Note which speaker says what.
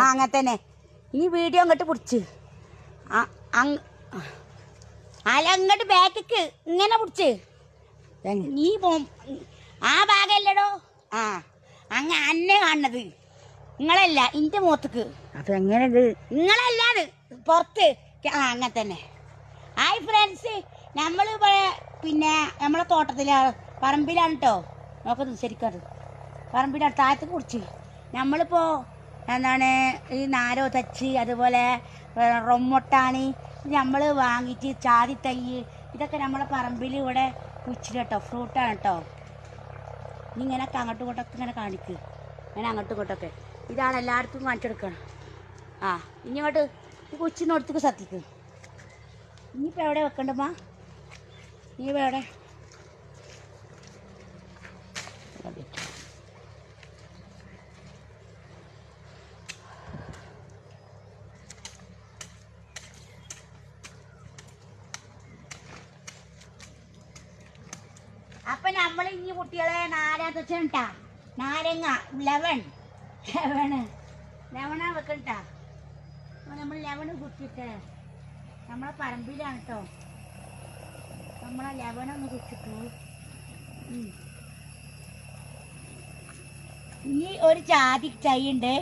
Speaker 1: അങ്ങനെ തന്നെ ഈ വീഡിയോ അങ്ങോട്ട് പിടിച്ച് അല്ല അങ്ങോട്ട് ബാക്കിക്ക് ഇങ്ങനെ പിടിച്ച് നീ ആ ഭാഗമല്ലടോ അന്നെ കാണുന്നത് നിങ്ങളല്ല ഇന്റെ മുഖത്തേക്ക്.
Speaker 2: അപ്പൊ എങ്ങനെ
Speaker 1: നിങ്ങളല്ലാത് പുറത്ത് അങ്ങനെ തന്നെ. ഹായ് ഫ്രണ്ട്സ്, നമ്മൾ പിന്നെ നമ്മളെ തോട്ടത്തിലാണ് പറമ്പിലാണ് കേട്ടോ. നോക്കുന്നത് ശരിക്കത് പറമ്പിലാണ് താഴത്തേക്ക് കുടിച്ച് നമ്മളിപ്പോൾ എന്താണ് ഈ നാരോ തച്ച് അതുപോലെ റൊമ്മൊട്ടാണി നമ്മൾ വാങ്ങിച്ച് ചാതി തൈ ഇതൊക്കെ നമ്മളെ പറമ്പിൽ ഇവിടെ കുഴിച്ചിട്ട് കേട്ടോ. ഫ്രൂട്ടാണ് കേട്ടോ. ഇങ്ങനെയൊക്കെ അങ്ങോട്ടും ഇങ്ങോട്ടൊക്കെ ഇങ്ങനെ കാണിക്കുക. അങ്ങനെ അങ്ങോട്ടും ഇങ്ങോട്ടൊക്കെ ഇതാണ് എല്ലായിടത്തും കാണിച്ചെടുക്കണം. ഇനി ഇങ്ങോട്ട് ഈ കൊച്ചിനോടത്തേക്ക് സത്തിക്ക്. ഇനിയിപ്പോൾ എവിടെ വെക്കണ്ടമ്മ? ഇനിയിപ്പോൾ എവിടെ? അപ്പൊ നമ്മൾ ഇനി കുട്ടികളെ നാരാ നാരങ്ങ ലെവണ വെക്കണ്ടാ. നമ്മൾ ലെവണ് കുത്തിട്ട് നമ്മളെ പറമ്പിലാണ് കേട്ടോ. നമ്മളെ ലെവണൊന്ന് കുത്തിട്ടു. ഈ ഒരു ജാതി ചൈ ഉണ്ട്.